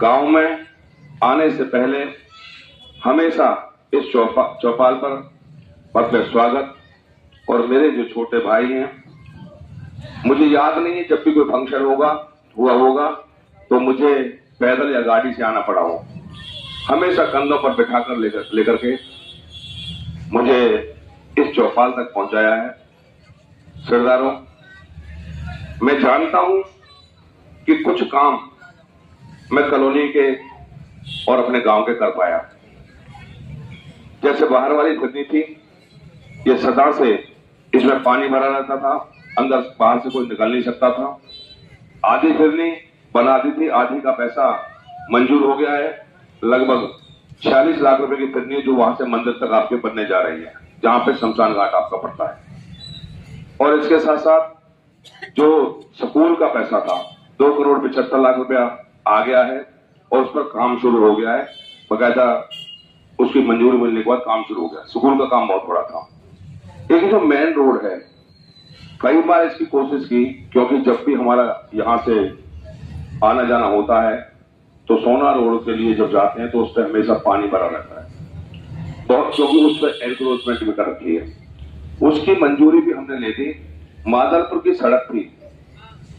गांव में आने से पहले हमेशा इस चौपाल पर भव्य स्वागत, और मेरे जो छोटे भाई हैं, मुझे याद नहीं है जब भी कोई फंक्शन हुआ होगा तो मुझे पैदल या गाड़ी से आना पड़ा हो, हमेशा कंधों पर बिठाकर लेकर के मुझे इस चौपाल तक पहुंचाया है। सरदारों, मैं जानता हूं कि कुछ काम मैं कॉलोनी के और अपने गांव के कर पाया। जैसे बाहर वाली फिरनी थी, ये सदा से इसमें पानी भरा रहता था, अंदर बाहर से कोई निकल नहीं सकता था। आधी फिरनी बना दी थी, आधी का पैसा मंजूर हो गया है। लगभग 46 लाख रुपए की फिरनी जो वहां से मंदिर तक आपके बनने जा रही है, जहां पे शमशान घाट आपका पड़ता है। और इसके साथ साथ जो स्कूल का पैसा था 2,75,00,000 रुपया आ गया है और उस पर काम शुरू हो गया है। बकायदा उसकी मंजूरी मिलने के बाद काम शुरू हो गया। स्कूल का काम बहुत बड़ा था। एक जो मेन रोड है, कई बार इसकी कोशिश की, क्योंकि जब भी हमारा यहां से आना जाना होता है तो सोना रोड के लिए जब जाते हैं तो उस पर हमेशा पानी भरा रहता है, बहुत, क्योंकि उस पर एनक्रोचमेंट भी कर रखी है। उसकी मंजूरी भी हमने ले दी। मादलपुर की सड़क थी,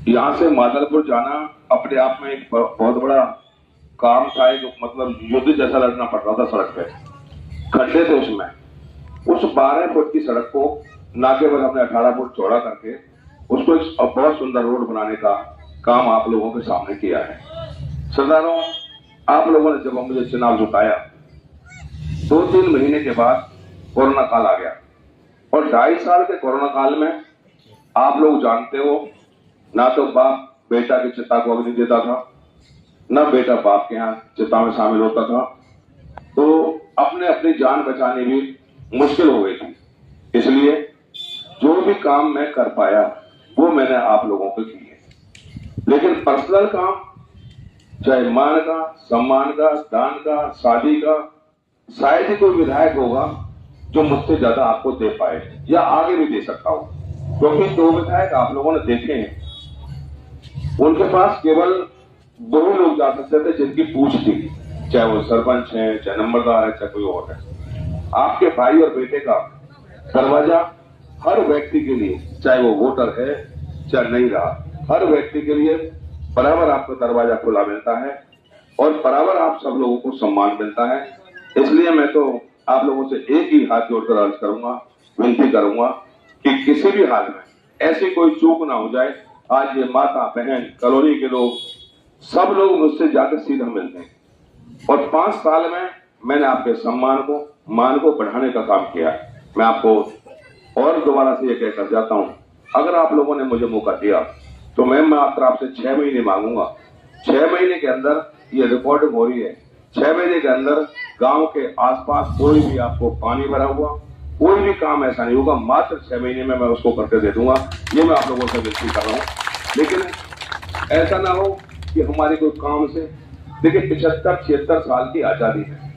यहां से मादलपुर जाना अपने आप में एक बहुत बड़ा काम था। एक मतलब युद्ध जैसा लड़ना पड़ रहा था। सड़क पे खड्डे थे उसमें। उस 12 फुट की सड़क को ना केवल हमने 18 फुट चौड़ा करके उसको एक बहुत सुंदर रोड बनाने का काम आप लोगों के सामने किया है। सरदारों, आप लोगों ने जब मुझे चुनाव जिताया, 2-3 महीने के बाद कोरोना काल आ गया, और 2.5 साल के कोरोना काल में आप लोग जानते हो, ना तो बाप बेटा की चिता को अग्नि देता था, ना बेटा बाप के यहाँ चिता में शामिल होता था। तो अपने अपनी जान बचानी भी मुश्किल हो गई थी। इसलिए जो भी काम मैं कर पाया वो मैंने आप लोगों को किए। लेकिन पर्सनल काम, चाहे मान का, सम्मान का, दान का, शादी का, शायद ही कोई विधायक होगा जो मुझसे ज्यादा आपको दे पाए या आगे भी दे सकता हो। क्योंकि 2 विधायक आप लोगों ने देखे हैं, उनके पास केवल 2 लोग जा सकते थे जिनकी पूछ थी, चाहे वो सरपंच है, चाहे नंबरदार है, चाहे कोई और है। आपके भाई और बेटे का दरवाजा हर व्यक्ति के लिए, चाहे वो वोटर है चाहे नहीं रहा, हर व्यक्ति के लिए बराबर आपका दरवाजा खुला मिलता है और बराबर आप सब लोगों को सम्मान मिलता है। इसलिए मैं तो आप लोगों से एक ही हाथ जोड़कर अर्ज करूंगा, विनती करूंगा कि किसी भी हाल में ऐसी कोई चूक ना हो जाए। आज ये माता बहन, कॉलोनी के लोग, सब लोग मुझसे जाकर सीधा मिलते हैं, और 5 साल में मैंने आपके सम्मान को, मान को बढ़ाने का काम किया। मैं आपको और दोबारा से ये कहकर जाता हूं, अगर आप लोगों ने मुझे मौका दिया तो मैं मात्र आपसे 6 महीने मांगूंगा। 6 महीने के अंदर ये रिकॉर्डिंग हो रही है। 6 महीने के अंदर गांव के आसपास कोई भी आपको पानी भरा हुआ कोई भी काम ऐसा नहीं होगा। मात्र 6 महीने में मैं उसको करके दे दूंगा। ये मैं आप लोगों से विनती कर रहा हूं। लेकिन ऐसा ना हो कि हमारे कोई काम से, देखिए 75-76 साल की आजादी है,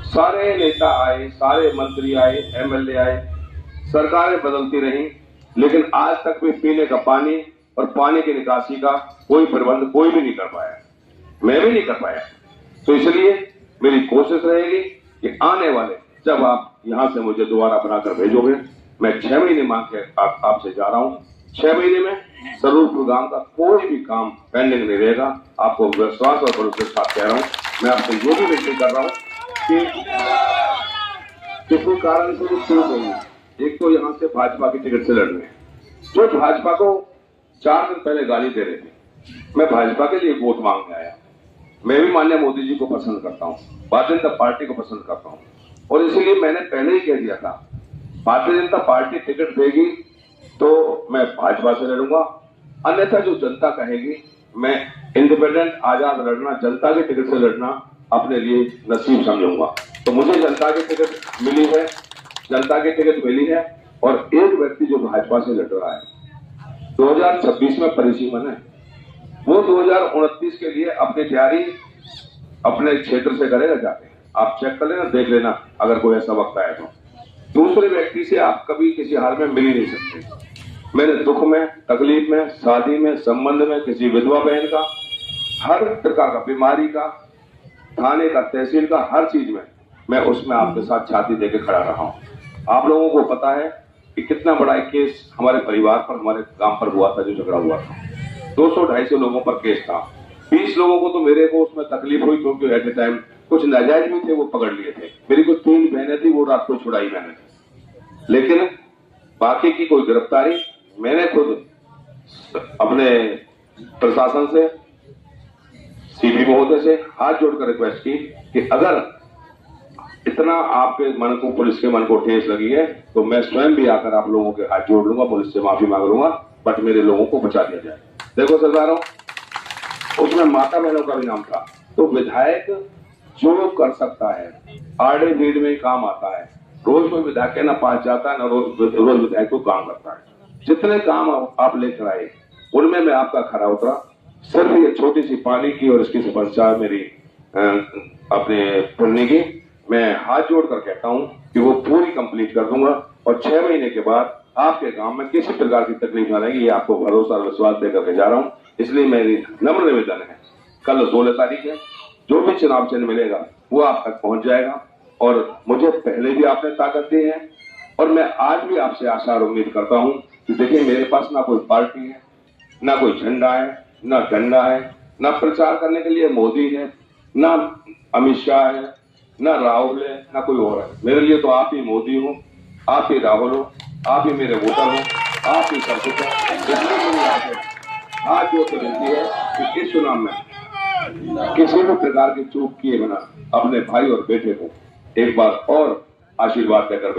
सारे नेता आए, सारे मंत्री आए, एमएलए आए, सरकारें बदलती रही, लेकिन आज तक भी पीने का पानी और पानी की निकासी का कोई प्रबंध कोई भी नहीं कर पाया, मैं भी नहीं कर पाया। तो इसलिए मेरी कोशिश रहेगी कि आने वाले जब आप यहां से मुझे दोबारा बनाकर भेजोगे, मैं 6 महीने मांग के आपसे जा रहा हूं। 6 महीने में सरूरपुर गांव का कोई भी काम पेंडिंग नहीं रहेगा। आपको विश्वास और भरोसे के साथ कह रहा हूं। मैं आपसे ये भी विनती कर रहा हूं कि किसी कारण से भी शुरू होंगे, एक तो यहां से भाजपा की टिकट से लड़ रहे हैं, जो भाजपा को 4 दिन पहले गाली दे रहे थे। मैं भाजपा के लिए वोट मांगने आया। मैं भी माननीय मोदी जी को पसंद करता हूं, भारतीय जनता पार्टी को पसंद करता हूं, और इसीलिए मैंने पहले ही कह दिया था, भारतीय जनता पार्टी टिकट देगी तो मैं भाजपा से लड़ूंगा, अन्यथा जो जनता कहेगी मैं इंडिपेंडेंट आजाद लड़ना, जनता के टिकट से लड़ना अपने लिए नसीब समझूंगा। तो मुझे जनता की टिकट मिली है, जनता की टिकट मिली है, और एक व्यक्ति जो भाजपा से लड़ रहा है 2026 में परिसीमन है, वो 2029 के लिए अपनी तैयारी अपने क्षेत्र से करेगा जाके। आप चेक कर लेना, देख लेना, अगर कोई ऐसा वक्त आए तो। दूसरे व्यक्ति से आप कभी किसी हाल में मिल ही नहीं सकते। मेरे दुख में, तकलीफ में, शादी में, संबंध में किसी विधवा बहन का हर प्रकार का, बीमारी का, थाने का, तहसील का, हर चीज में मैं उसमें आपके साथ छाती देके खड़ा रहा हूं। आप लोगों को पता है कि कितना बड़ा एक केस हमारे परिवार पर, हमारे गांव पर हुआ था, जो झगड़ा हुआ था। 200-250 लोगों पर केस था। 20 लोगों को तो मेरे को उसमें तकलीफ हुई, क्योंकि एट ए टाइम कुछ नाजायज भी थे, वो पकड़ लिए थे। मेरी कुछ 3 बहनें थी, वो रात को छुड़ाई मैंने। लेकिन बाकी की कोई गिरफ्तारी मैंने खुद अपने प्रशासन से, सीपी महोदय से हाथ जोड़कर रिक्वेस्ट की कि अगर इतना आपके मन को, पुलिस के मन को ठेस लगी है, तो मैं स्वयं भी आकर आप लोगों के हाथ जोड़ लूंगा, पुलिस से माफी मांग लूंगा, बट मेरे लोगों को बचा दिया जाए। देखो सरदारों, उसमें माता बहनों का भी नाम था। तो विधायक जो कर सकता है, आड़े भीड़ में काम आता है। रोज कोई विधायक ना पास जाता है, ना रोज विधायक को काम करता है। जितने काम आप लेकर आए, उनमें मैं आपका खरा उतरा। सिर्फ ये छोटी सी पानी की और इसकी समस्या मेरी अपने पुण्य की, मैं हाथ जोड़कर कहता हूं कि वो पूरी कंप्लीट कर दूंगा, और 6 महीने के बाद आपके गांव में किसी प्रकार की तकलीफ न रहेगी। ये आपको भरोसा और विश्वास देकर के जा रहा हूं। इसलिए मेरी नम्र निवेदन है, कल 16 तारीख है, जो भी चुनाव चिन्ह मिलेगा वो आप तक पहुंच जाएगा। और मुझे पहले भी आपने ताकत दी है, और मैं आज भी आपसे आशा और उम्मीद करता हूं कि देखिए, मेरे पास ना कोई पार्टी है, ना कोई झंडा है, ना डंडा है, ना प्रचार करने के लिए मोदी है, ना अमित शाह है, ना राहुल है, ना कोई और है। मेरे लिए तो आप ही मोदी हो, आप ही राहुल हो, आप ही मेरे वोटर हो, आप ही सब कुछ है। आज जो विनती है कि इस चुनाव में किसी भी प्रकार की चूक किए बिना अपने भाई और बेटे को एक बार और आशीर्वाद देकर